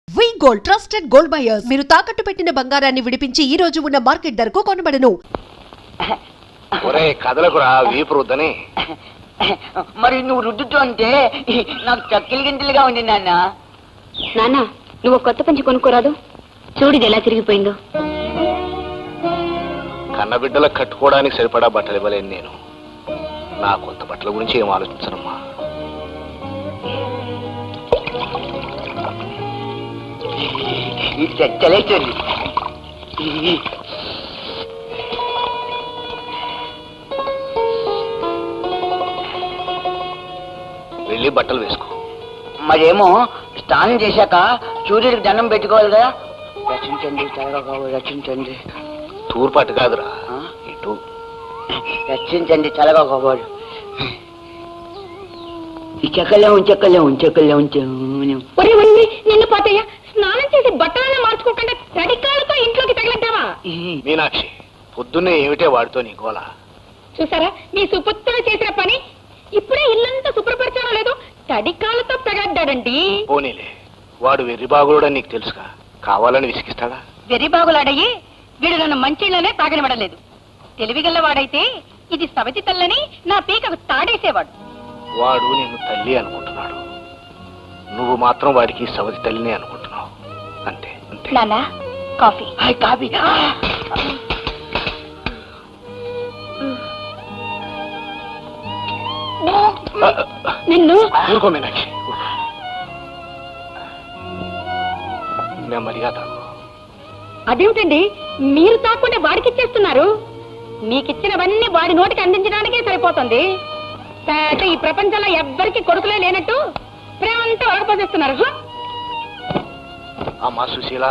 వి gold trusted gold buyers మీరు తాకట్టు పెట్టిన బంగారాన్ని విడిపించి ఈ రోజు ఉన్న మార్కెట్ ధరకు కొనబడను. ఒరే కదలకురా వీపు రుద్దని. మరి నువ్వు రుద్దుతూ అంటే నాకు చక్కిలి గింతలుగా ఉంది నాన్న. నాన్న నువ్వు కొత్త పంచి కొనుక్కోరాదు, చూడు ఎలా తిరిగిపోయిందో. కన్నబిడ్డలకు కట్టుకోవడానికి సరిపడా బట్టలు ఇవ్వలేను నేను. నా కొత్త బట్టల గురించి ఏం ఆలోచించనమ్మా. ఈ చచ్చలే చల్లి వెళ్ళి బట్టలు వేసుకో. మరేమో స్నానం చేశాక సూర్యుడికి దండం పెట్టుకోవాలి కదా. రచించండి త్వరగా కావాలి, రచించండి. తూర్పాటు కాదురా, ఇటు. రచించండి త్వరగా కావాలి. ఈ చెక్కలే ఉంచెక్కలే ఉంచెక్కలే ఉంచె నిన్ను పోతయ్యా, స్నానం చేసి బట్టలనే మార్చుకోకుండా తడికాలతో ఇంట్లోకి తగలంటావా? మీనాక్షి, పొద్దున్నే ఏమిటే వాడితో నీ గోల? చూసారా మీ సుపుత్రుడు చేసిన పని. ఇప్పుడే ఇల్లంతా శుభ్రపరచడం లేదు, తడికాలతో తగడ్డాడండి. పోనీలే, వాడు వెర్రిబాగుడని నీకు తెలుసుగా, కావాలని విసిగిస్తాడా? వెర్రిబాగులాడయ్యి వీడు నన్ను మంచిళ్ళనే తాగనివ్వడలేదు. తెలివిగల్లవాడైతే ఇది సవతి తల్లని నా పీకకు తాడేసేవాడు. వాడు నిన్ను తల్లి అనుకుంటున్నాడు, నువ్వు మాత్రం వాడికి సవతి తల్లిని అనుకుంటున్నావు. అంతే అంతే. నాన్న కాఫీ. కాఫీ. నిన్ను ఊరుకో మీనాక్షి, నెమ్మదిగా తాగు. అదేమిటండి మీరు తాకుండా వాడికిచ్చేస్తున్నారు? మీకిచ్చినవన్నీ వాడి నోటికి అందించడానికే సరిపోతుంది. ఈ ప్రపంచంలో ఎవ్వరికి కొడుకులే లేనట్టు ప్రేమంతా వాడిపోసేస్తున్నారు. అమ్మా సుశీల,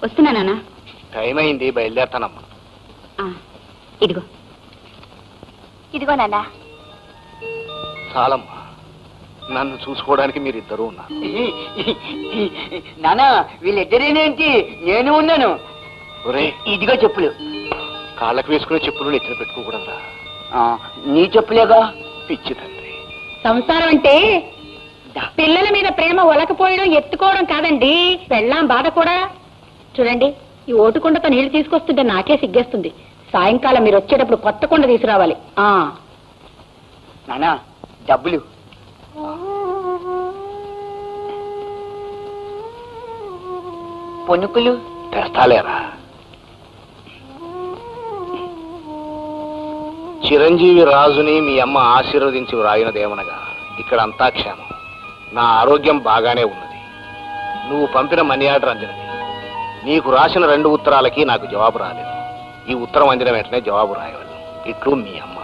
వస్తున్నానా? టైం అయింది, బయలుదేరతానమ్మా. ఇదిగో ఇదిగో నాన్న. చాలమ్మా, నన్ను చూసుకోవడానికి మీరిద్దరూ ఉన్నారు. నాన్న వీళ్ళిద్దరేనేంటి, నేను ఉన్నాను. ఒరే, ఇదిగో చెప్పులు. కాళ్ళకు వేసుకునే చెప్పులు నెత్తిన పెట్టుకోకూడదురా. నీ చెప్పులేగా. పిచ్చి తండ్రి. సంసారం అంటే పిల్లల మీద ప్రేమ ఒలకపోయడం ఎత్తుకోవడం కాదండి, పెళ్ళాం బాధ కూడా. చూడండి, ఈ ఓటుకుండతో నీళ్లు తీసుకొస్తుంటే నాకే సిగ్గేస్తుంది. సాయంకాలం మీరు వచ్చేటప్పుడు కొత్త కుండ తీసుకురావాలి. నాన్న డబ్బులు. పొనుకులు తెస్తాలేరా. చిరంజీవి రాజుని మీ అమ్మ ఆశీర్వదించి వ్రాయినదేమనగా ఇక్కడ అంతా క్షేమం. నా ఆరోగ్యం బాగానే ఉన్నది. నువ్వు పంపిన మనీ ఆర్డర్ అందినది. నీకు రాసిన 2 ఉత్తరాలకి నాకు జవాబు రాలేదు. ఈ ఉత్తరం అందిన వెంటనే జవాబు రాయవలను. ఇట్లు మీ అమ్మ.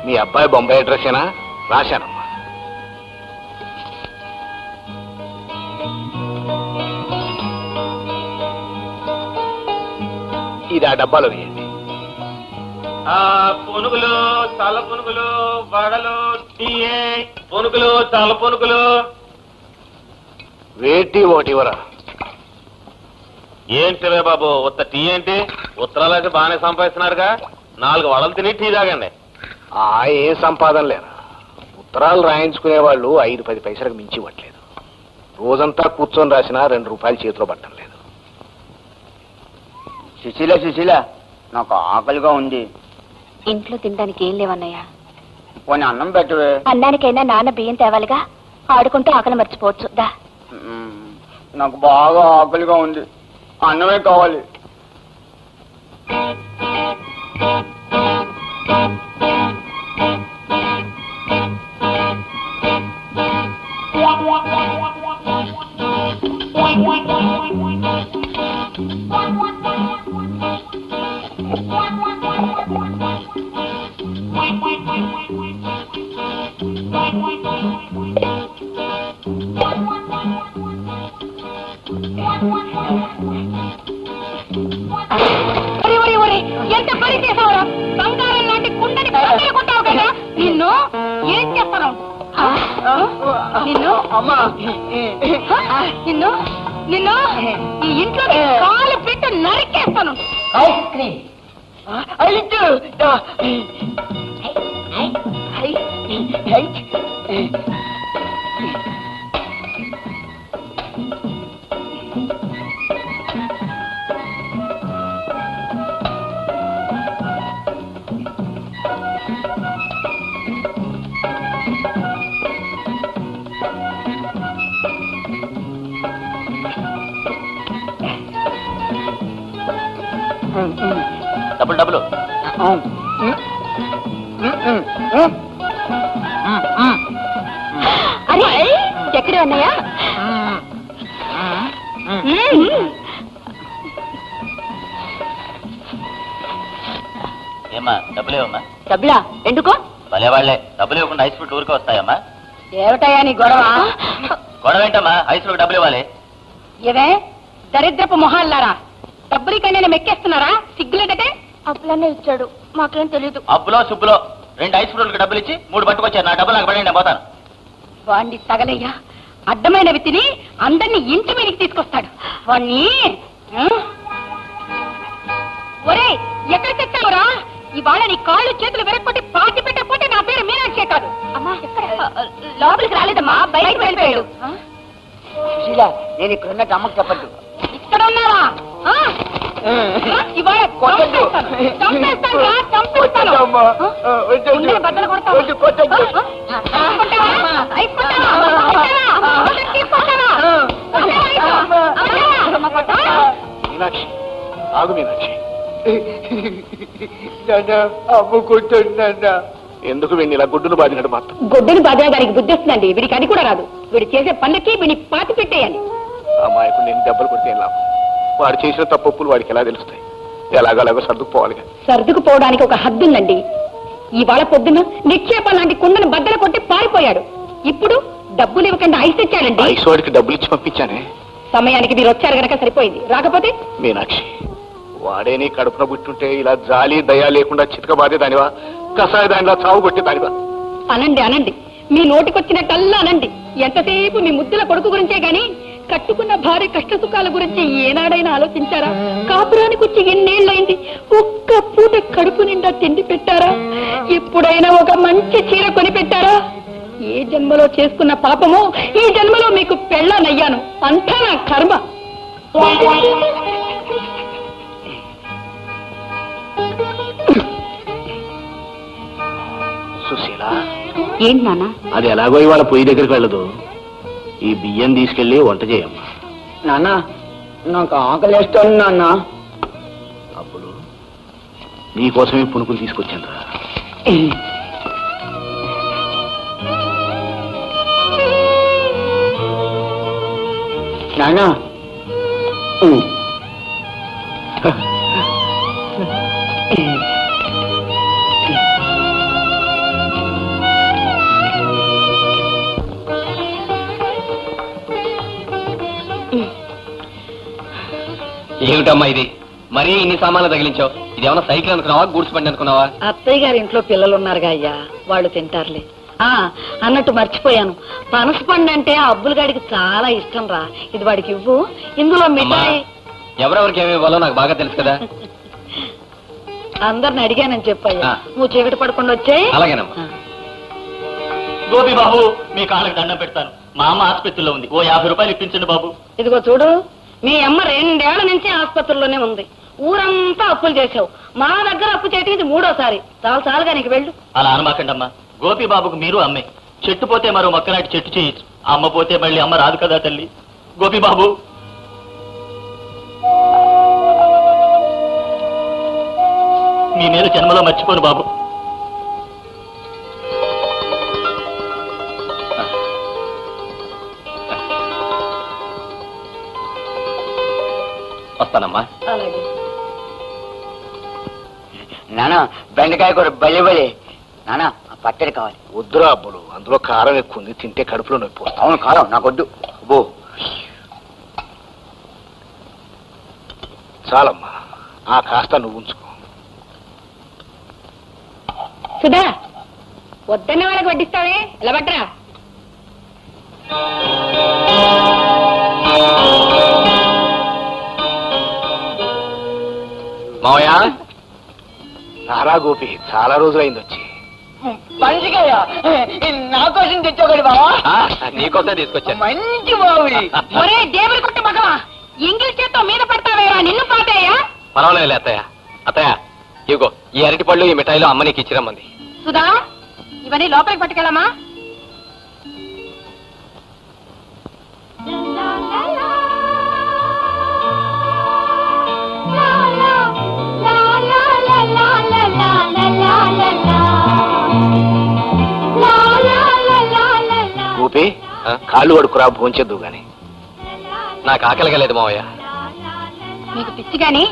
మీ అబ్బాయి బొంబాయి అడ్రస్సేనా? రాశానమ్మా. ఇది ఆ డబ్బాలో వేయండి. పునుగులు, చల్ల పునుగులు, వడలు, టీయే, పునుగులు, చల్ల పునుగులు. వేటి ఒకటి ఇవ్వరా. ఏంటి బాబు ఉత్త టీ ఏంటి? ఉత్తరాలు అయితే బాగానే సంపాదిస్తున్నారుగా. 4 వడలు తిని టీ తాగండి. ఏం సంపాదన లేరా. ఉత్తరాలు రాయించుకునే వాళ్ళు 5-10 పైసలకు మించి ఇవ్వట్లేదు. రోజంతా కూర్చొని రాసినా 2 రూపాయలు చేతిలో పట్టడం లేదు. సుశీల నాకు ఆకలిగా ఉంది. ఇంట్లో తినడానికి ఏం లేవన్నయ్య. పోనీ అన్నం పెట్టవే. అన్నానికైనా నాన్న బియ్యం తేవాలిగా. ఆడుకుంటూ ఆకలి మర్చిపోవచ్చు. దా. నాకు బాగా ఆకలిగా ఉంది, అన్నమే కావాలి. ఎంత పని చేసావురా? బంగారం లాంటి కుండని కొట్టావు కదా. నిన్ను ఏం చేస్తాను? నిన్ను నిన్ను నిన్ను ఈ ఇంట్లో కాలు పెట్టి నరికేస్తాను. Ice cream. డబ్బులు డబ్బులు అరే ఎక్కడే ఉన్నాయా ఏమ్మా డబ్బులు ఇవ్వమ్మా. డబ్బులా ఎందుకో భలే వాళ్ళే డబ్బులు ఇవ్వకుండా ఐస్ ఫ్రూట్ ఊరికే వస్తాయమ్మా. ఏమిటయా నీ గొడవ గొడవ ఏంటమ్మా? ఐస్ ఫ్రూట్ డబ్బులు ఇవ్వాలి. ఇదే దరిద్రపు మొహాల్లారా డబ్బులు కన్నా మెక్కేస్తున్నారా సిగ్గులేదటే అప్పులనే ఇచ్చాడు మాకేం తెలీదు. అప్పులో సుబ్బులో 2 ఐస్ ఫ్రూట్లకు డబ్బులు ఇచ్చి 3 పట్టుకొచ్చారు. నా డబ్బులు నాకు పడండి, నేను పోతాను. వాణ్ణి తగలయ్యా అడ్డమైనవి తిని అందరినీ ఇంటి మీదకి తీసుకొస్తాడు వాణ్ణి ఒరే ఎక్కడ తెచ్చావురా ఇవాళ నీ కాళ్ళు చేతులు వెరక్కొట్టి పాతి పెట్టకపోతే నా పేరు మీనాక్షే కాదు అమ్మా లోపలికి రాలేదమ్మా బయటకు వెళ్ళిపోయాడు నేను ఇక్కడ ఉన్నట్టు అమ్మకు చెప్పద్దు. ఇక్కడ ఉన్నావా ఇవాళ చంపేస్తాను రా, చంపేస్తాను. గుండెలు బద్దలు కొడతావా? తీసుకుంటావా? తీసుకుంటావా? తీసుకుంటావా? మీనాక్షి ఆగు మీనాక్షి. ఎందుకు వీడిని ఇలా గుడ్డును బాధినట్టు మాత్రం? గొడ్డుని బాధగా దానికి బుద్ధి వస్తుందండి వీడికి అది కూడా రాదు. వీడు చేసే పనులకి వీడిని పాతి పెట్టేయాలి. అమ్మాయికు నేను దెబ్బలు కొడితే ఏం లాభం? వాడు చేసిన తప్పులు వాడికి ఎలా తెలుస్తాయి? ఎలాగలాగో సర్దుకుపోవాలి. సర్దుకుపోవడానికి ఒక హద్దు ఉందండి. ఇవాళ పొద్దున నిక్షేపం లాంటి కుండను బద్దలు కొట్టి పారిపోయాడు. ఇప్పుడు డబ్బులు ఇవ్వకుండా ఐస్ తెచ్చాడండి. ఐస్ వాడికి డబ్బులు ఇచ్చి పంపించానే. సమయానికి మీరు వచ్చారు గనక సరిపోయింది. రాకపోతే మీనాక్షి వాడే నీ కడుపున పుట్టుంటే ఇలా జాలి దయా లేకుండా చితక బాధే దానివా? కషాయ దానిలా చావు కొట్టే దానివా? అనండి అనండి మీ నోటికొచ్చినట్టల్లా అనండి. ఎంతసేపు మీ ముద్దుల కొడుకు గురించే గాని కట్టుకున్న భార్య కష్ట సుఖాల గురించి ఏనాడైనా ఆలోచించారా? కాపురానికి వచ్చి ఎన్నేళ్లైంది ఒక్క పూట కడుపు నిండా తిండి పెట్టారా? ఎప్పుడైనా ఒక మంచి చీర కొని పెట్టారా? ఏ జన్మలో చేసుకున్న పాపమో ఈ జన్మలో మీకు పెళ్ళనయ్యాను. అంతా నా కర్మ. సుశీల ఏంటి నాన్న? అది ఎలాగో ఇవాళ పొయ్యి దగ్గరికి వెళ్ళదు. ఈ బియ్యం తీసుకెళ్లి వంట చేయమ్మా. నాన్న నాకు ఆకలిస్తుంది నాన్న. అప్పుడు నీకోసమే పునుకులు తీసుకొచ్చాను రా. నాన్న ఏమిటమ్మా ఇది? మరీ ఇన్ని సామాన్లు తగిలించావు. ఇదేమన్నా సైకిల్ అనుకున్నావా, గూడ్స్ బండి అనుకున్నావా? అత్తయ్య గారి ఇంట్లో పిల్లలు ఉన్నారుగా అయ్యా, వాళ్ళు తింటారులే. అన్నట్టు మర్చిపోయాను, పనస పండు అంటే ఆ అబ్బులు గాడికి చాలా ఇష్టం రా. ఇది వాడికి ఇవ్వు. ఇందులో మిఠాయి. ఎవరెవరికి ఏమి ఇవ్వాలో నాకు బాగా తెలుసు కదా. అందరిని అడిగానని చెప్పయ్యా. నువ్వు చీకటి పడకుండా వచ్చాయి. అలాగేనమ్మా. గోపి బాబు మీ కాళ్ళకి దండం పెడతాను. మా అమ్మ ఆసుపత్రిలో ఉంది. ఓ 50 రూపాయలు ఇప్పించండి బాబు. ఇదిగో చూడు, మీ అమ్మ 2 ఏళ్ల నుంచి ఆసుపత్రిలోనే ఉంది. ఊరంతా అప్పులు చేసావు. మా దగ్గర అప్పు చేయటం ఇది 3వసారి. చాలుగా నీకు వెళ్ళు. అలా అనమాకండమ్మా. గోపి బాబుకు మీరు అమ్మే. చెట్టు పోతే మరో మొక్కనాటి చెట్టు చేయొచ్చు. అమ్మ పోతే మళ్ళీ అమ్మ రాదు కదా తల్లి. గోపి బాబు మీ మీద జన్మలో మర్చిపోను బాబు. వస్తానమ్మా. అలాగే. నానా బెండకాయ కూర బలి బలి. నానా ఆ పచ్చడి కావాలి. వద్దురా అబ్బులు, అందులో కారం ఎక్కువ ఉంది. తింటే కడుపులో నొప్పి వస్తుంది. అవును కారం నాకొద్దు. అబ్బో చాలమ్మా, ఆ కాస్త నువ్వు ఉంచుకో. సుధా, వద్దన్న వాళ్ళకి వడ్డిస్తావే, ఇలా పట్టరా. మావయ్య నారా గోపి, చాలా రోజులైంది వచ్చి. మంచిగా నా కోసం తెచ్చావు బావా. నీకోసమే తీసుకొచ్చాను. మంచి బావుడి. ఒరే దేవుడి కొట్ట మగవా, ఇంగ్లీష్ చేత్తో మీద పడతావేరా, నిన్ను పాతయ్యా. పర్వాలేదు అత్తయ్య. అత్తయ్య ఇగో ఈ అరటి పళ్ళు, ఈ మిఠాయిలు అమ్మ నీకు ఇచ్చిరమ్మంది. సుధా, ఇవన్నీ లోపలికి పట్టుకెళ్ళమా. కాళ్ళు కడుకురా భోంచేద్దు గాని. నాకు ఆకలిగా లేదు మావయ్య. మీకు పిచ్చి గాని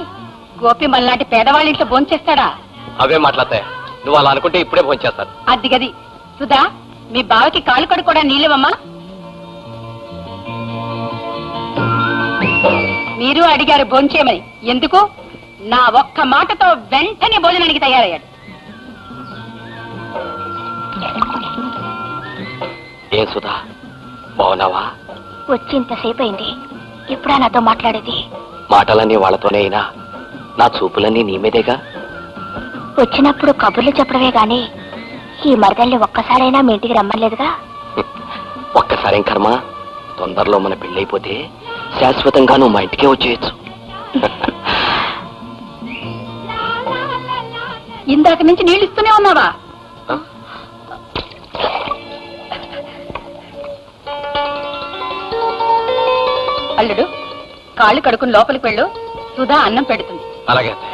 గోపి మళ్ళాంటి పేదవాళ్ళ ఇంట్లో భోంచేస్తాడా? అవే మాట్లాడతాయా? నువ్వు అలా అనుకుంటే ఇప్పుడే భోంచేస్తాను. అది గది. సుధా, మీ బావకి కాళ్ళు కడుక్కోడా నీళ్ళవమ్మా? మీరు అడిగారు భోంచేయమని. ఎందుకు? నా ఒక్క మాటతో వెంటనే భోజనానికి తయారయ్యాడు. ఏం సుధా, బాగున్నావా? వచ్చింతసేపు అయింది. ఎప్పుడా నాతో మాట్లాడేది? మాటలన్నీ వాళ్ళతోనే అయినా నా చూపులన్నీ నీ మీదేగా. వచ్చినప్పుడు కబుర్లు చెప్పడమే గాని ఈ మరదల్ని ఒక్కసారైనా మీ ఇంటికి రమ్మలేదుగా. ఒక్కసారేం కర్మ, తొందరలో మన పెళ్ళైపోతే శాశ్వతంగా నువ్వు మా ఇంటికే వచ్చేయచ్చు. ఇందాక నుంచి నీళ్ళు ఇస్తూనే ఉన్నావా? అల్లుడు, కాళ్ళు కడుకుని లోపలికి వెళ్ళు. సుధా అన్నం పెడుతుంది. అలాగే అత్తయ్య.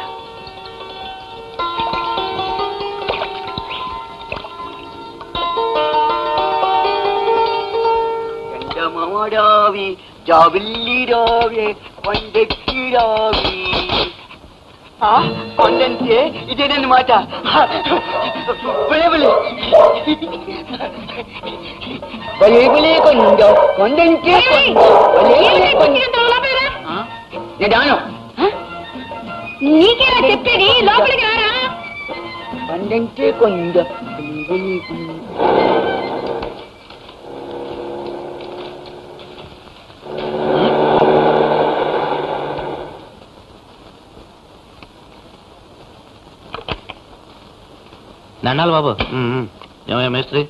ఎండమాడావి జాబిల్లిరావే కొండెక్కిరావి. కొండంటే ఇదేనమాట. బలేబలే బలేబలే కొండ కొండంటే నేను నీకేనా చెప్పేది? లోపలికి రారా. కొండంటే కొండ దండాలి బాబు. ఏమయ్యా మేస్త్రి,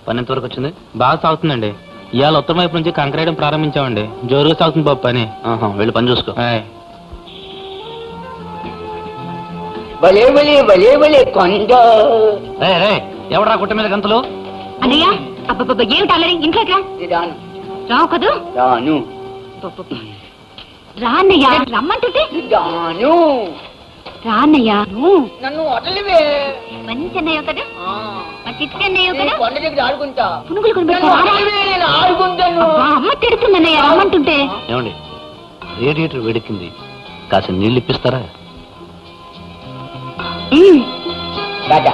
పని ఎంతవరకు వచ్చింది? బాగా సాగుతుందండి. ఇవాళ ఉత్తరం వైపు నుంచి కంకరేయడం ప్రారంభించామండి. జోరుగా సాగుతుంది బాబు పని. వెళ్ళి పని చూసుకో. బలేబలే బలేబలే కొండ. ఎవడా గుట్ట మీద గంతులు? అన్నయ్య, అబ్బబ్బబ్బ ఏమిటి అల్లరి? ఇంట్లోకి రా. రాను రావు కదూ? రాను రా అన్నయ్య, రమ్మంటుంటే రాను. రా అన్నయ్య. నన్ను వదలివే. మంచి అన్నయ్య కదా, మా చిట్టి అన్నయ్య కదా. కొండ దగ్గర ఆడుకుంటా. పునుగులు కొని నన్ను వదలివే, నేను ఆడుకుంటాను. అమ్మ తిడుతుంది అన్నయ్య రమ్మంటుంటే. ఏమండి, రేడియేటర్ వేడెక్కింది, కాస్త నీళ్ళు ఇప్పిస్తారా? రాజా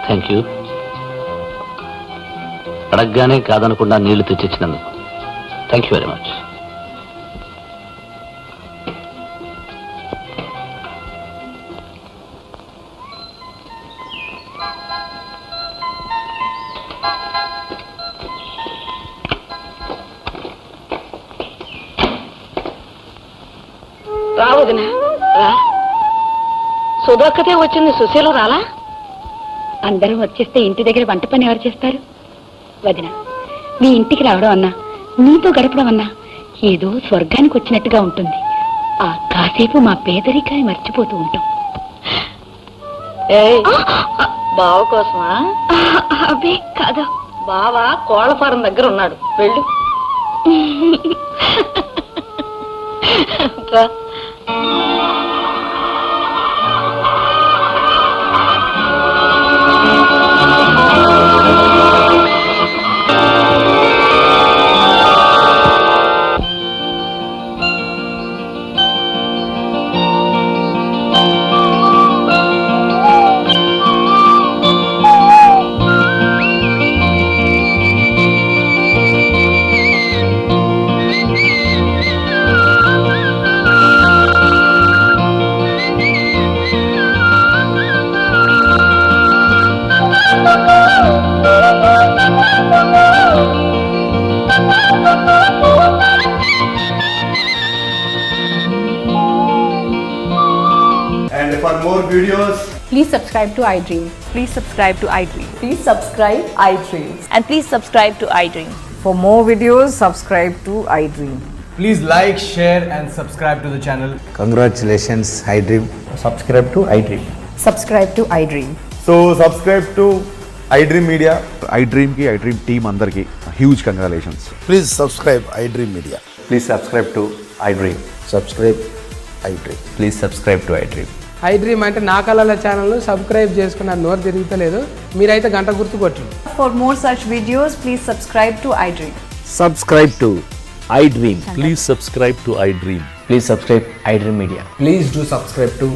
థ్యాంక్ యూ. అడగగానే కాదనకుండా నీళ్లు తెచ్చిచ్చినందుకు థ్యాంక్ యూ వెరీ మచ్. రావదిన రా. సుధాకతే వచ్చింది, సుశీలు రాలా? అందరం వచ్చేస్తే ఇంటి దగ్గర వంట పని ఎవరు చేస్తారు? వదిన, మీ ఇంటికి రావడం అన్నా, నీతో గడపడం అన్నా ఏదో స్వర్గానికి వచ్చినట్టుగా ఉంటుంది. ఆ కాసేపు మా పేదరికాన్ని మర్చిపోతూ ఉంటాం. బావ కోసమా? అబ్బే కాదు, బావ కోళ్ల ఫారం దగ్గర ఉన్నాడు, వెళ్ళు. And for more videos, please subscribe to iDream. Please subscribe to iDream. Please subscribe iDream. And please subscribe to iDream. For more videos, subscribe to iDream. please like, share and subscribe to the channel. Congratulations, iDream. Subscribe to iDream. Subscribe to iDream. So subscribe to iDream Media. iDream team అందరికి huge congratulations. Please subscribe iDream Media. Please subscribe to iDream. Subscribe iDream. Please subscribe to iDream. iDream అంటే నా కళల channel subscribe చేసుకున్న నోరు తిరుగుతలేదు, మీరైతే గంట గుర్తు కొట్టండి. For more such videos, please subscribe to iDream. Subscribe to iDream. Please subscribe to iDream. Please subscribe iDream Media. Please do subscribe to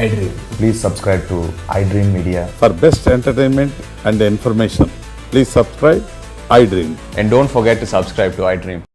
iDream. Please subscribe to iDream Media. For best entertainment and information, please subscribe iDream. And don't forget to subscribe to iDream.